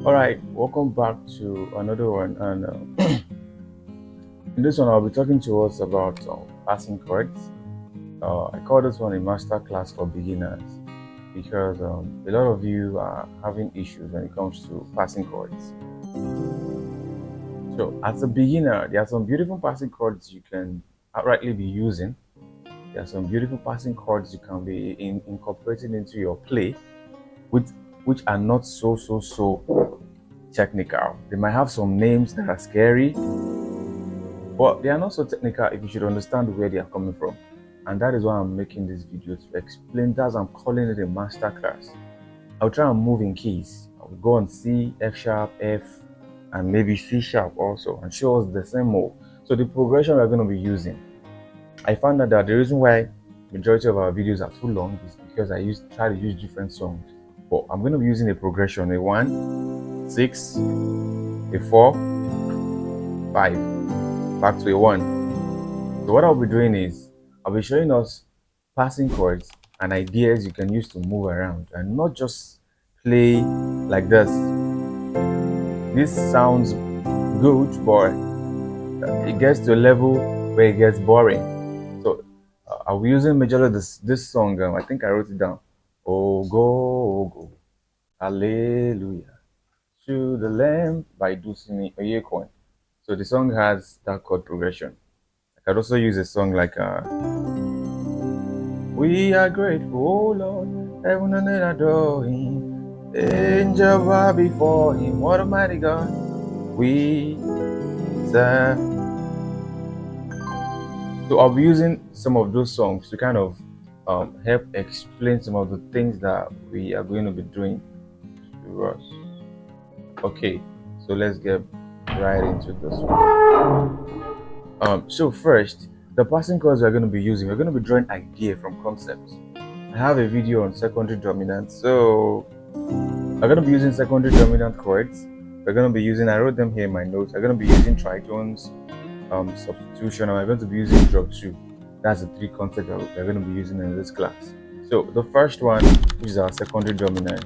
All right, welcome back to another one. And in this one, I'll be talking to us about passing chords. I call this one a master class for beginners because a lot of you are having issues when it comes to passing chords. So, as a beginner, there are some beautiful passing chords you can outrightly be using. There are some beautiful passing chords you can be incorporating into your play, with which are not so technical. They might have some names that are scary, but they are not so technical if you should understand where they are coming from. And that is why I'm making this video to explain. That's I'm calling it a master class. I'll try and move in keys. I'll go on C, F sharp, F, and maybe C sharp also, and show us the same move. So the progression we're going to be using. I found out that the reason why majority of our videos are too long is because I try to use different songs. But I'm going to be using a progression: a 1, 6, a 4, 5, back to a 1. So what I'll be doing is I'll be showing us passing chords and ideas you can use to move around and not just play like this. This sounds good, but it gets to a level where it gets boring. So I'll be using majorly this song. I think I wrote it down. Oh go, hallelujah to the Lamb by Dulcine Oyekon. So the song has that chord progression. I could also use a song like we are grateful, oh Lord, heaven and earth adore Him. Angels bow before Him, what a mighty God we serve. So I'll be using some of those songs to kind of help explain some of the things that we are going to be doing to us. Okay, so let's get right into this one. So first, the passing chords we're going to be using, we're going to be drawing idea from concepts. I have a video on secondary dominant, so we're going to be using secondary dominant chords. We're going to be using, I wrote them here in my notes, we're going to be using tritones, substitution, and we're going to be using drop 2. That's the 3 concepts that we're going to be using in this class. So the first one, which is our secondary dominant,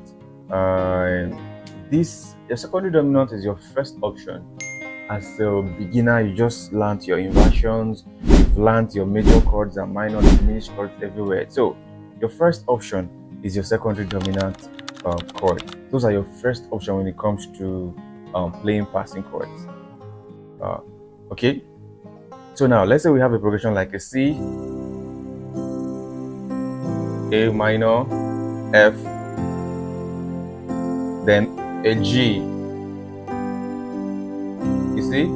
your secondary dominant is your first option. As a beginner, you just learned your inversions, you've learned your major chords and minor and diminished chords everywhere. So your first option is your secondary dominant chord. Those are your first option when it comes to playing passing chords. Okay, so now let's say we have a progression like a C, A minor, F, then a G. You see?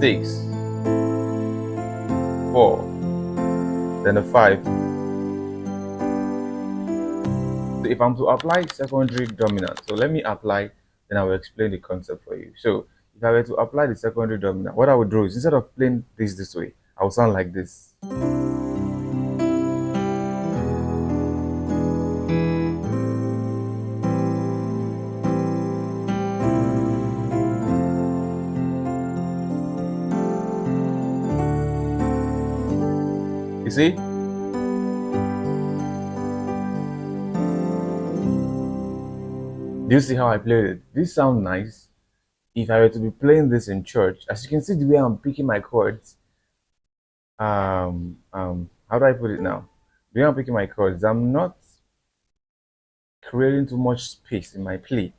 6, 4, then a 5. So if I'm to apply secondary dominant, so let me apply, then I will explain the concept for you. So if I were to apply the secondary dominant, what I would do is instead of playing this way, I will sound like this. You see? Do you see how I played it? This sounds nice. If I were to be playing this in church, as you can see the way I'm picking my chords, how do I put it now? The way I'm picking my chords, I'm not creating too much space in my play.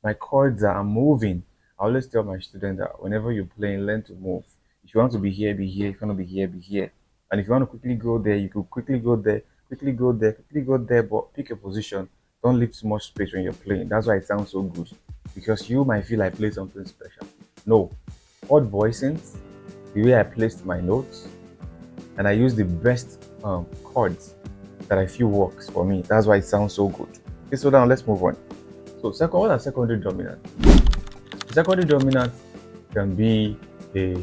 My chords are moving. I always tell my students that whenever you're playing, learn to move. If you want to be here, be here. If you want to be here, be here. And if you want to quickly go there, you could quickly go there, quickly go there, quickly go there, but pick a position. Don't leave too much space when you're playing. That's why it sounds so good. Because you might feel I play something special. No. Chord voicings, the way I placed my notes, and I use the best chords that I feel works for me. That's why it sounds so good. Okay, so now let's move on. So what are secondary dominant? Secondary dominant can be a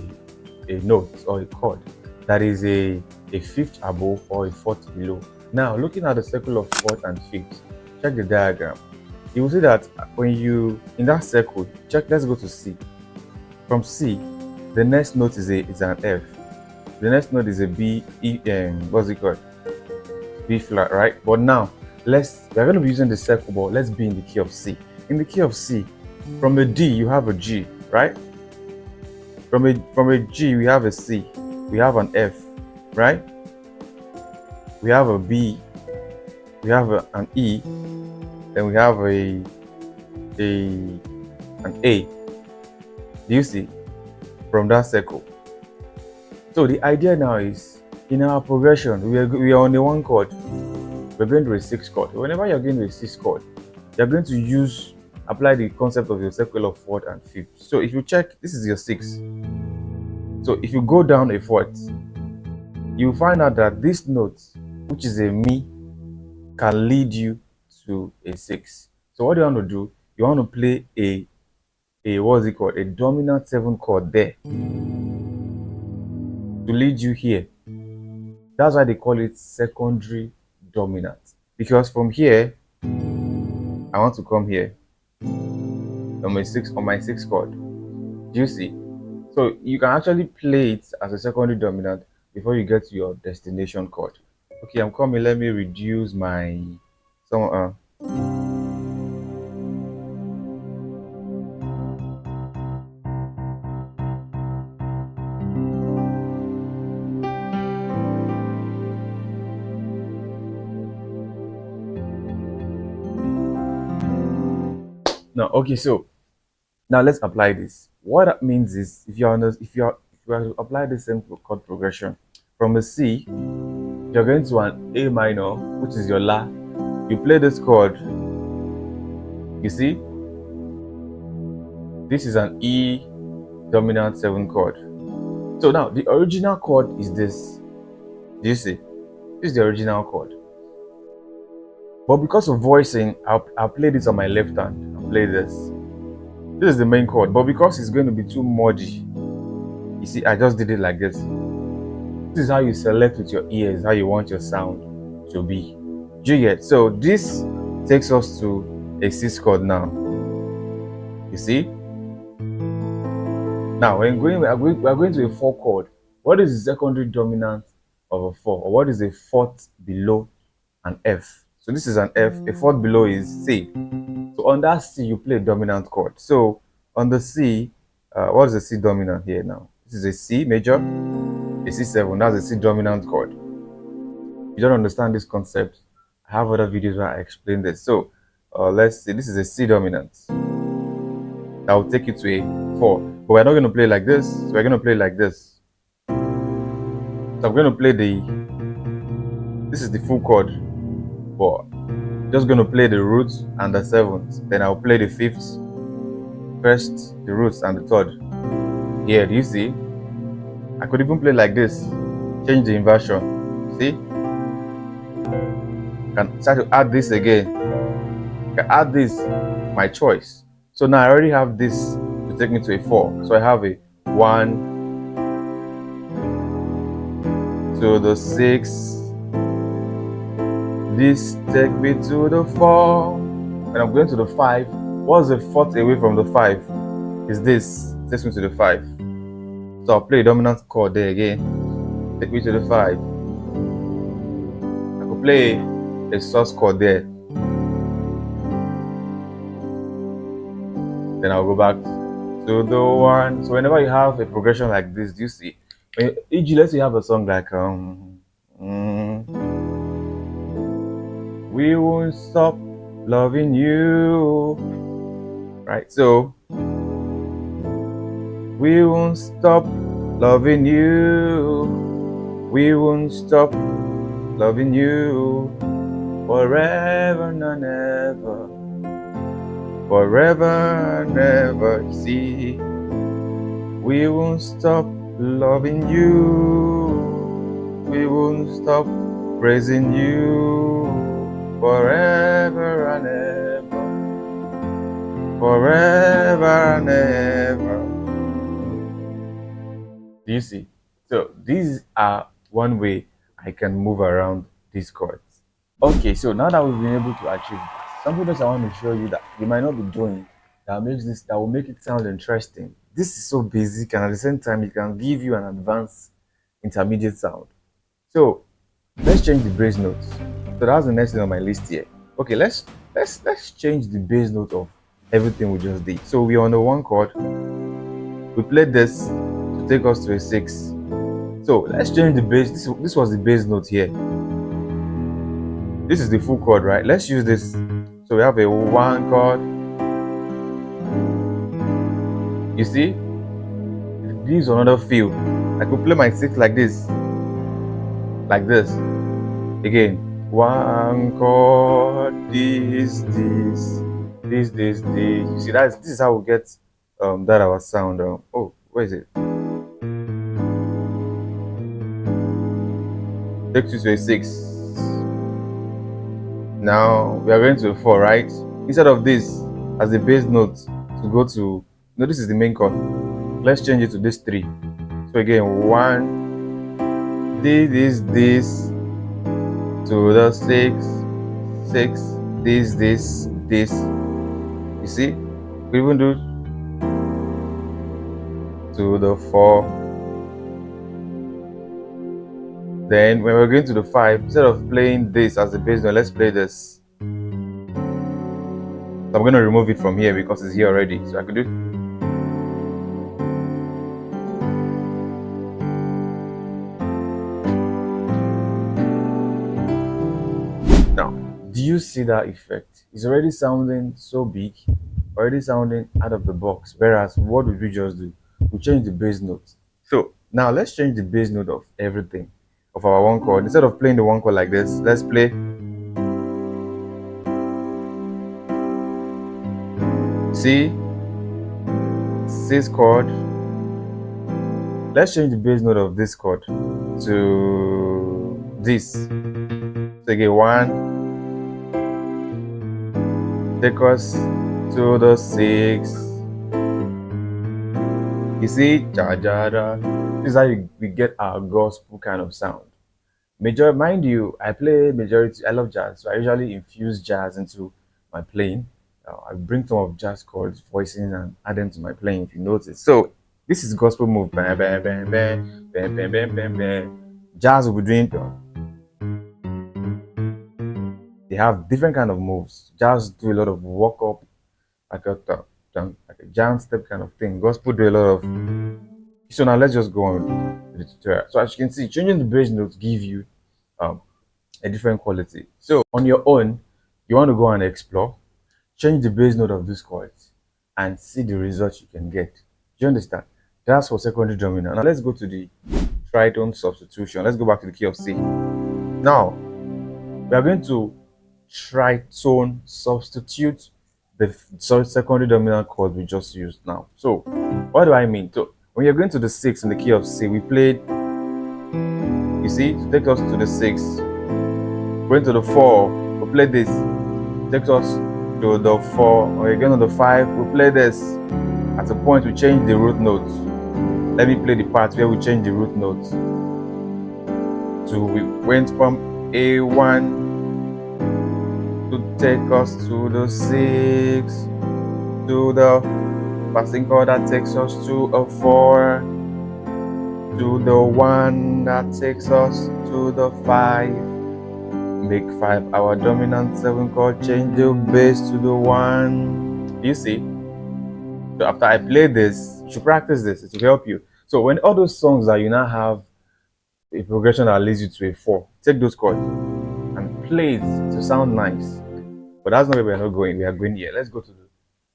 note or a chord that is a fifth above or a fourth below. Now, looking at the circle of fourth and fifth, check the diagram. You will see that when you in that circle, let's go to C. From C, the next note is an F. The next note is a B, E, what's it called? B flat, right? But now we're going to be using the circle, but let's be in the key of C. in the key of C, from a D you have a G, right? From a G we have a C, we have an F, right? We have a B, we have an E, then we have an A. Do you see? From that circle. So the idea now is, in our progression, we are on a 1 chord. We're going to a 6 chord. Whenever you're going to a 6 chord, you're going to apply the concept of your circle of 4th and 5th. So if you check, this is your 6. So if you go down a 4th, you find out that this note, which is a Mi, can lead you to a 6. So what do you want to do? You want to play a what's it called? A dominant 7 chord there to lead you here. That's why they call it secondary dominant. Because from here, I want to come here on my 6 chord. Do you see? So you can actually play it as a secondary dominant before you get to your destination chord. Okay, I'm coming. Let me reduce my now. Okay, so now let's apply this. What that means is, if you are to apply the same chord progression from a C, you're going to an A minor, which is your La. You play this chord. You see, this is an E dominant 7 chord. So now the original chord is this. Do you see? This is the original chord. But because of voicing, I'll play this on my left hand. I'll play this. This is the main chord. But because it's going to be too muddy, you see, I just did it like this. This is how you select with your ears how you want your sound to be. Do you get? So this takes us to a 6 chord now. You see? Now we are going to a 4 chord. What is the secondary dominant of a 4? Or what is a 4th below an F? So this is an F. A 4th below is C. So on that C, you play a dominant chord. So on the C, what is the C dominant here now? This is a C major, a C7. That's a C dominant chord. If you don't understand this concept, I have other videos where I explain this. So let's see. This is a C dominant. That will take you to a 4. But we're not going to play like this. So we're going to play like this. So I'm going to play this is the full chord. But just going to play the root and the 7th. Then I'll play the 5th, first, the roots, and the 3rd. Here, do you see? I could even play like this. Change the inversion. See? I can start to add this again. I can add this, my choice. So now I already have this to take me to a 4. So I have a 1 to the 6. This take me to the 4. When I'm going to the 5, what's the 4th away from the 5? Is this. Takes me to the 5. So I'll play a dominant chord there again. Take me to the 5. I could play a sus chord there. Then I'll go back to the 1. So whenever you have a progression like this, do you see? E.g., let's say you have a song like we won't stop loving you, right? So we won't stop loving you, we won't stop loving you forever and ever, forever and ever. You see, we won't stop loving you, we won't stop praising you forever and ever, forever and ever. Do you see? So these are one way I can move around these chords. Okay, so now that we've been able to achieve this, something else I want to show you that you might not be doing that will make it sound interesting. This is so basic, and at the same time it can give you an advanced intermediate sound. So let's change the bass notes. So that's the next thing on my list here. Okay, let's change the bass note of everything we just did. So we're on the one chord. We played this to take us to a 6. So let's change the bass. This was the bass note here. This is the full chord, right? Let's use this. So we have a 1 chord. You see, it gives another feel. I could play my 6 like this, again. 1 chord, this. You see, this is how we get that our sound. Oh, where is it? Take 2 to a 6. Now we are going to a 4, right? Instead of this as the bass note to go to, no, this is the main chord. Let's change it to this 3. So again, 1, this to the 6, this. You see, we even do to the 4. Then when we're going to the 5, instead of playing this as the bass note, let's play this. So I'm going to remove it from here because it's here already. So I could do. Now, do you see that effect? It's already sounding so big, already sounding out of the box. Whereas, what did we just do? We changed the bass note. So now let's change the bass note of everything, of our one chord. Instead of playing the one chord like this, let's play. See, 6 chord. Let's change the bass note of this chord to this. So again, 1. Take us to the 6. You see, ja ja da. This is how we get our gospel kind of sound. Mind you, I play majority. I love jazz, so I usually infuse jazz into my playing. I bring some of jazz chords, voicing, and add them to my playing. If you notice, so this is gospel move. Bam, bam, bam, bam, bam, bam, bam, bam, bam. Jazz will be doing. They have different kind of moves. Jazz do a lot of walk up, like a jam step kind of thing. Gospel do a lot of. So now let's just go on with the tutorial. So as you can see, changing the bass notes give you um, a different quality. So on your own, you want to go and explore, change the bass note of these chords, and see the results you can get. Do you understand? That's for secondary drumming. Now let's go to the tritone substitution. Let's go back to the key of C. Now we are going to tritone substitute the secondary dominant chord we just used now. So what do I mean? So when you're going to the 6 in the key of C, we played, you see, to take us to the 6. Going to the 4, we play this. Takes us to the 4. Or again on the 5, we play this. At a point, we change the root notes. Let me play the part where we change the root notes. So we went from A1 to take us to the 6, to the passing chord that takes us to a 4, to the 1 that takes us to the 5. Make 5 our dominant 7 chord, change the bass to the 1. You see? So after I play this, you should practice this, it will help you. So when all those songs that you now have a progression that leads you to a 4, take those chords and play it to sound nice. But that's not where we're not going. We are going here. Let's go to the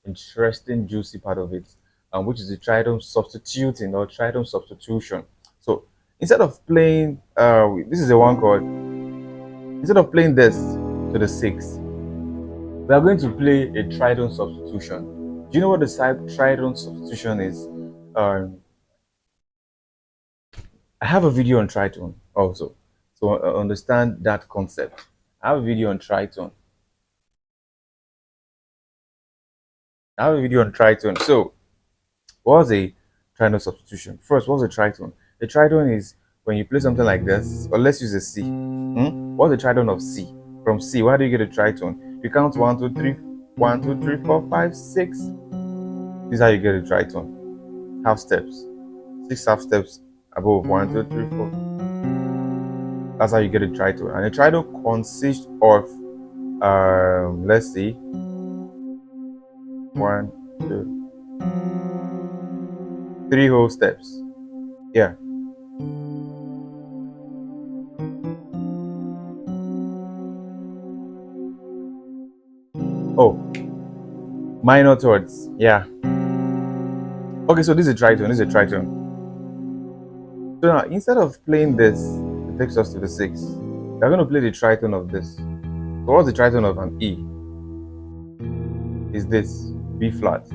interesting, juicy part of it, which is the tritone substituting or tritone substitution. So instead of playing, this is a 1 chord. Instead of playing this to the 6, we are going to play a tritone substitution. Do you know what the tritone substitution is? I have a video on tritone also, so understand that concept. I have a video on tritone. So, what's a tritone substitution? First, what's a tritone? A tritone is when you play something like this, or let's use a C. What's the tritone of C? From C, why do you get a tritone? You count 1, 2, 3, 1, 2, 3, 4, 5, 6. This is how you get a tritone. Half steps. 6 half steps above 1, 2, 3, 4. That's how you get a tritone. And a tritone consists of let's see, 1, 2, 3 whole steps. Yeah. Oh, minor chords. Yeah. Okay, so this is a tritone. This is a tritone. So now, instead of playing this, it takes us to the 6. We're going to play the tritone of this. So what's the tritone of an E? Is this B flat.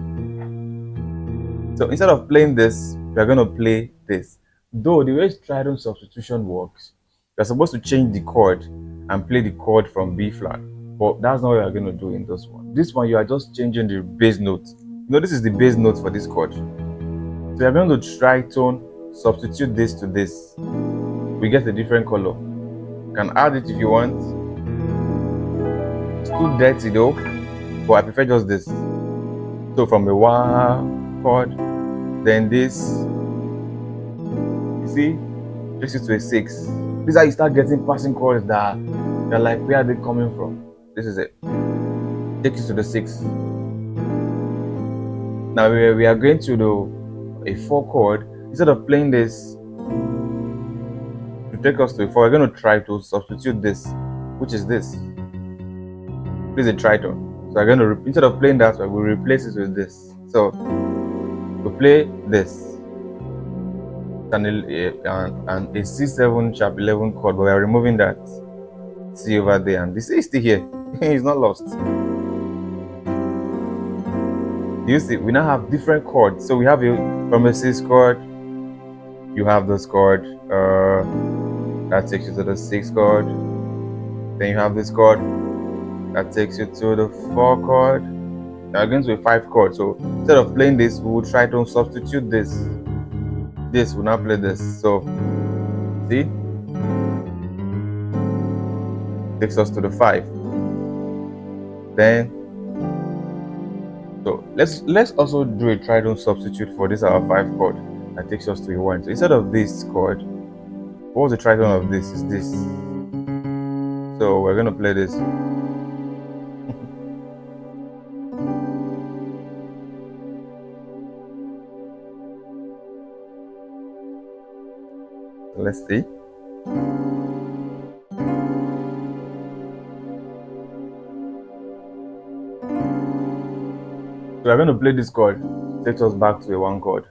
So instead of playing this, we're going to play this. Though the way tritone substitution works, you're supposed to change the chord and play the chord from B flat. But that's not what you're going to do in this one. This one, you are just changing the bass note. This is the bass note for this chord. So you're going to tritone, substitute this to this. We get a different color. You can add it if you want. It's too dirty though, but I prefer just this. So from a 1 chord, then this, you see, takes you to a 6. This is how you start getting passing chords that you're like, where are they coming from? This is it. Takes you to the 6. Now we are going to do a 4 chord. Instead of playing this to take us to a 4, we're going to try to substitute this, which is this. This is a tritone. So we're going to, instead of playing that, we'll replace it with this. So we play this. And a C7 sharp 11 chord, but we are removing that C over there, and the C is still here. It's not lost. You see, we now have different chords. So we have from a C chord, you have this chord that takes you to the 6 chord. Then you have this chord that takes you to the 4 chord. Now we're going to a 5 chord. So instead of playing this, we will try to substitute this. This will now play this. So see, takes us to the 5. Then so let's also do a tritone substitute for this our 5 chord that takes us to a 1. So instead of this chord, what was the tritone of this? Is this. So we're gonna play this. Let's see. So we're going to play this chord, takes us back to a 1 chord.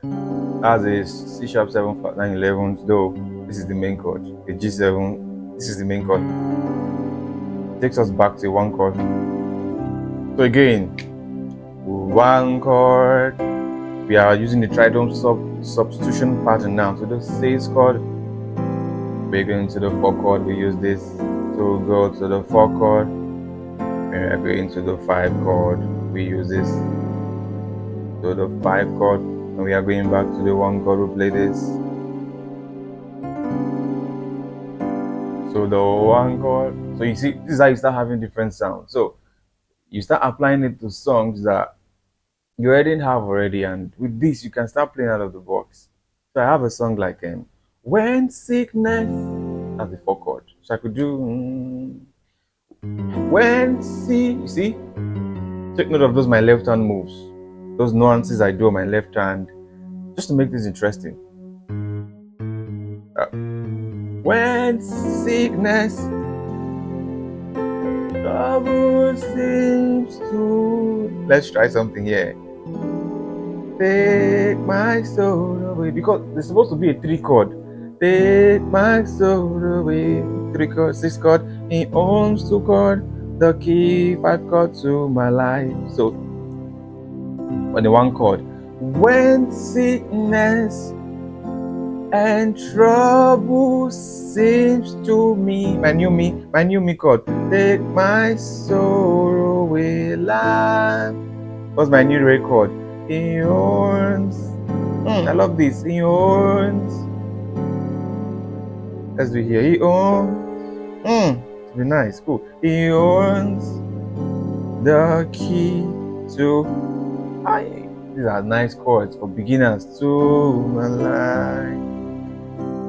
As a C sharp 7 flat 9 11, though this is the main chord. A G7, this is the main chord. Takes us back to a 1 chord. So again, 1 chord. We are using the tritone substitution pattern now. So the 6 chord, we're going to the 4 chord. We use this to go to the 4 chord. When we are going to the 5 chord, we use this to the 5 chord. And we are going back to the 1 chord, we play this. So the 1 chord. So you see, this is how you start having different sounds. So you start applying it to songs that you already have already, and with this you can start playing out of the box. So I have a song like When Sickness, that's the 4 chord. So I could do When you see, take note of those my left hand moves, those nuances I do on my left hand, just to make this interesting. When sickness, trouble seems to. Let's try something here. Take my soul away, because there's supposed to be a 3 chord. Take my soul away. 3 chord, 6 chord. He owns 2 chord. The key 5 chord to my life. So on the 1 chord, when sickness and trouble seems to me, my new me chord. Take my soul away, life. What's my new record? He owns. I love this. He owns. Let's do here. He owns. Be nice, cool. He owns the key to. These are nice chords for beginners to my life.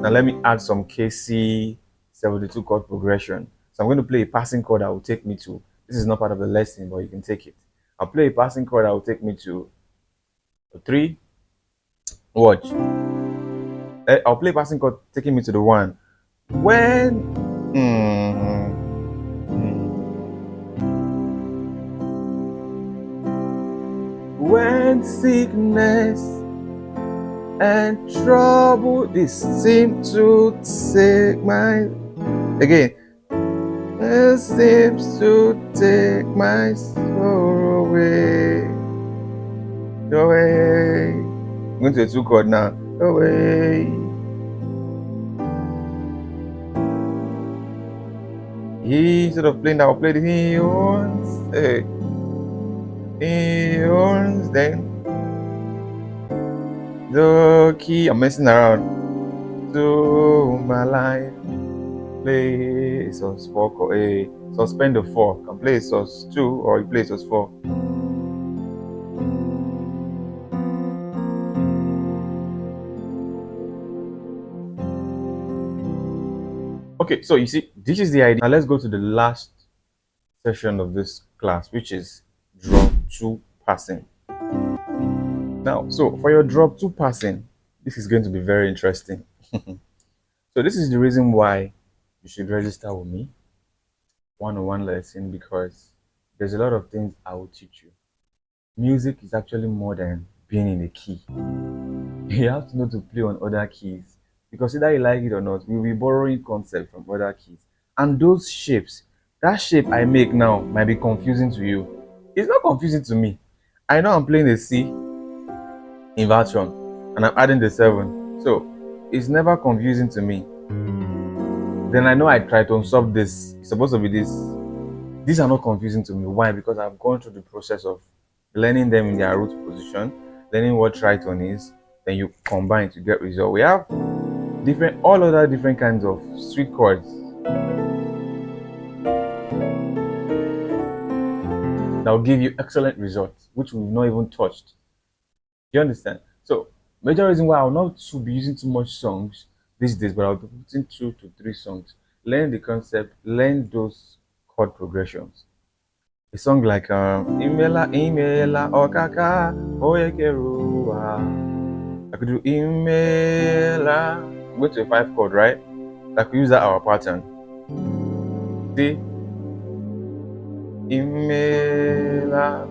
Now let me add some KC 72 chord progression. So I'm going to play a passing chord that will take me to. This is not part of the lesson, but you can take it. I'll play a passing chord that will take me to a 3. Watch. I'll play a passing chord taking me to the 1. When when sickness and trouble this seem to take my again it seems to take my sorrow away. Away. I'm going to a 2 chord now. Away. Instead of playing that, I'll play the he owns. Hey. He owns then the key. I'm messing around. To my life. Play a sus 4 chord. A suspend the 4. You can play a sus 2 or you play a sus 4. Okay, so you see, this is the idea. Now let's go to the last session of this class, which is drop 2 passing. Now, so for your drop 2 passing, this is going to be very interesting. So this is the reason why you should register with me one-on-one lesson, because there's a lot of things I will teach you. Music is actually more than being in a key. You have to know to play on other keys, because either you like it or not, we'll be borrowing concepts from other keys. And those shapes, that shape I make now might be confusing to you. It's not confusing to me. I know I'm playing a C inversion and I'm adding the 7. So it's never confusing to me. Then I know I try to solve this. It's supposed to be this. These are not confusing to me. Why? Because I've gone through the process of learning them in their root position, learning what tritone is, then you combine to get result. We have all other different kinds of sweet chords that will give you excellent results, which we've not even touched. You understand? So, major reason why I'll not be using too much songs these days, but I'll be putting 2 to 3 songs. Learn the concept, learn those chord progressions. A song like Imela Imela Okaka Oyekerua. I could do Imela. Go to a 5 chord, right? I could use that our pattern. See? Imela.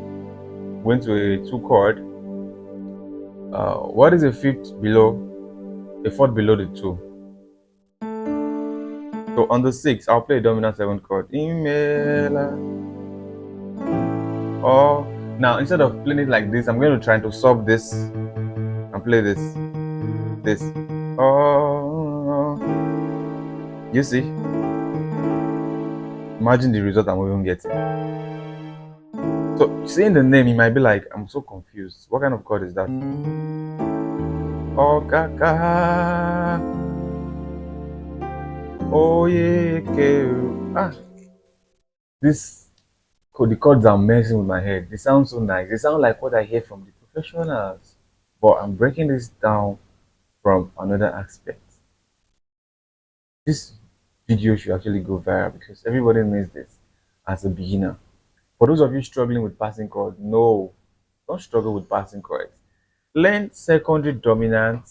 Went to a 2 chord. What is a 5th below? A 4th below the 2. So on the 6, I'll play a dominant 7th chord. Imela. Oh, now instead of playing it like this, I'm going to try to solve this and play this. Oh, you see? Imagine the result I'm even getting. So seeing the name, you might be like, I'm so confused. What kind of chord is that? Oh, kaka. Oh, yeah. The chords are messing with my head. They sound so nice. They sound like what I hear from the professionals. But I'm breaking this down from another aspect. This video should actually go viral because everybody needs this as a beginner. For those of you struggling with passing chords, no, don't struggle with passing chords. Learn secondary dominant,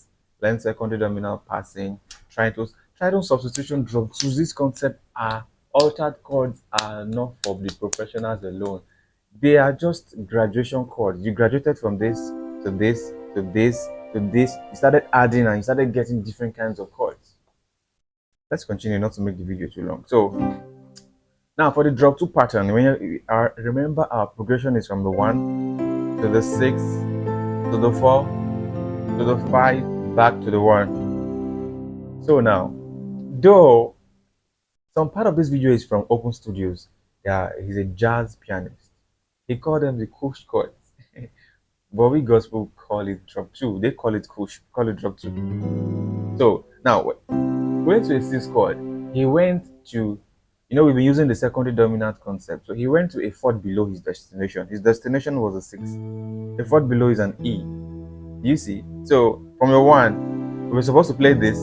passing, tritone substitution drop 2. This concept are altered chords, are not for the professionals alone. They are just graduation chords. You graduated from this to this to this to this. You started adding and you started getting different kinds of chords. Let's continue, not to make the video too long. So now for the drop 2 pattern, when you remember our progression is from the 1 to the 6 to the 4 to the 5 back to the 1. So now, though some part of this video is from Open Studios, he's a jazz pianist. He called them the Kush chords. But we gospel call it drop 2. They call it Kush, call it drop 2. So now, going to a 6 chord, he went to, we've been using the secondary dominant concept. So he went to a 4th below his destination. His destination was a 6. The 4th below is an E. You see? So from your 1, we were supposed to play this,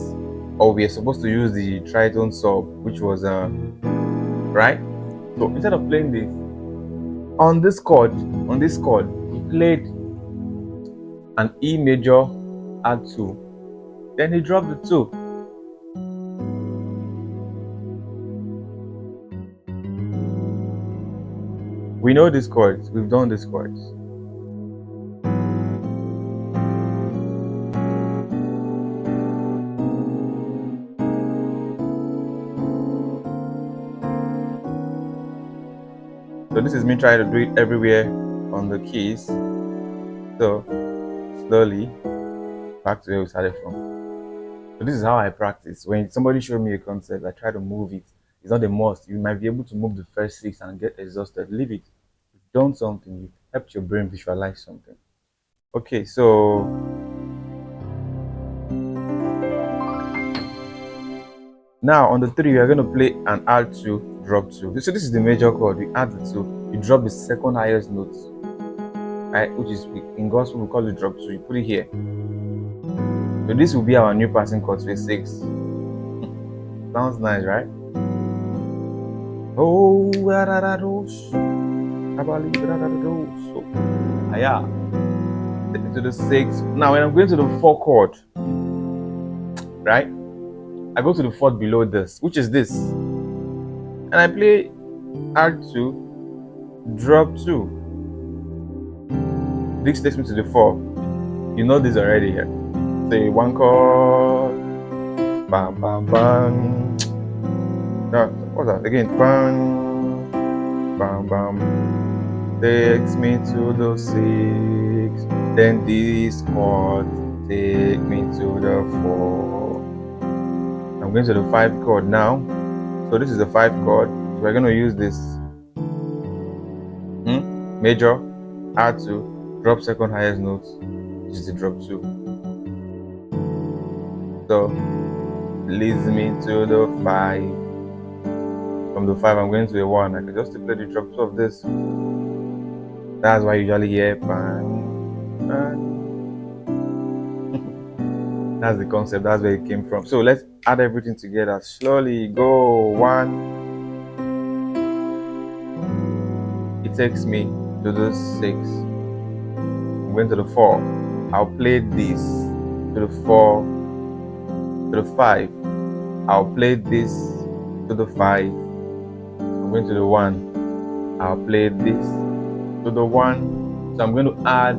or we are supposed to use the tritone sub, which was right. So instead of playing this, On this chord, he played an E major add 2, then he dropped the 2. We know these chords, we've done these chords. So this is me trying to do it everywhere on the keys. So slowly back to where we started from. So this is how I practice. When somebody showed me a concept, I try to move it. It's not a must. You might be able to move the first 6 and get exhausted. Leave it. You've done something. You've helped your brain visualize something. Okay, so now on the 3, we are going to play an add 2, drop 2. So this is the major chord. We add the 2. You drop the second highest note, right? Which is in gospel we call it drop 2. You put it here. So this will be our new passing chord to a 6. Sounds nice, right? Oh, so yeah, to the 6. Now when I'm going to the 4 chord, right, I go to the 4th below this, which is this, and I play R2, drop 2. This takes me to the 4. You know this already here. Say 1 chord, bam bam bam. No, what's that again? Bam bam bam. Takes me to the 6. Then this chord take me to the 4. I'm going to the 5 chord now. So this is the 5 chord. So we're going to use this major R2, drop second highest note, which is the drop 2. So leads me to the 5. From the 5, I'm going to a 1. I can just play the drop 2 of this. That's why you usually hear bang, bang. That's the concept. That's where it came from. So let's add everything together. Slowly go. 1. It takes me to the 6. I'm going to the 4. I'll play this to the 4, to the 5. I'll play this to the 5. I'm going to the 1. I'll play this to the 1. So I'm going to add.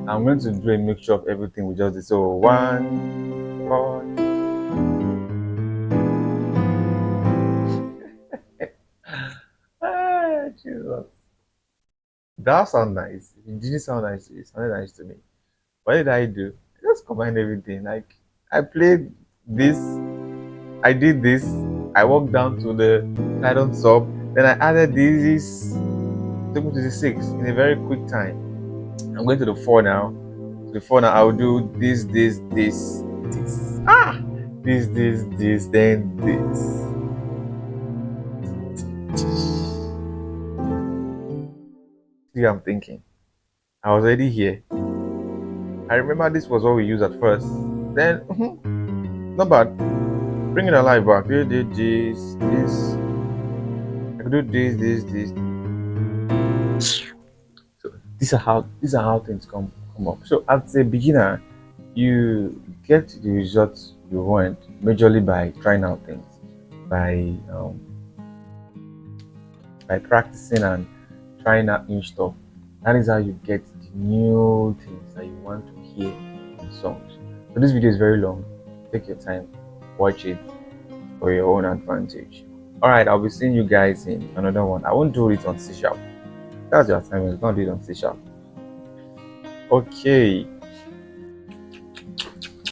I'm going to do a mixture of everything we just did. So 1 chord. Jesus. That sounds nice. It didn't sound nice. It sounded nice to me. What did I do? I just combined everything. Like I played this, I did this, I walked down to the title sub, then I added this, took me to the 6 in a very quick time. I'm going to the 4 now. To the 4 now, I'll do this, this, this, this. This, then this. See, I'm thinking. I was already here. I remember this was what we used at first. Then, not bad. Bring it alive back. We did this. I could do this. So these are how things come up. So as a beginner, you get the results you want majorly by trying out things, by practicing and trying out new stuff. That is how you get the new things that you want to hear in songs. So this video is very long. Take your time, watch it for your own advantage. Alright, I'll be seeing you guys in another one. I won't do it on C#. That's your assignment. Don't do it on C#. Okay.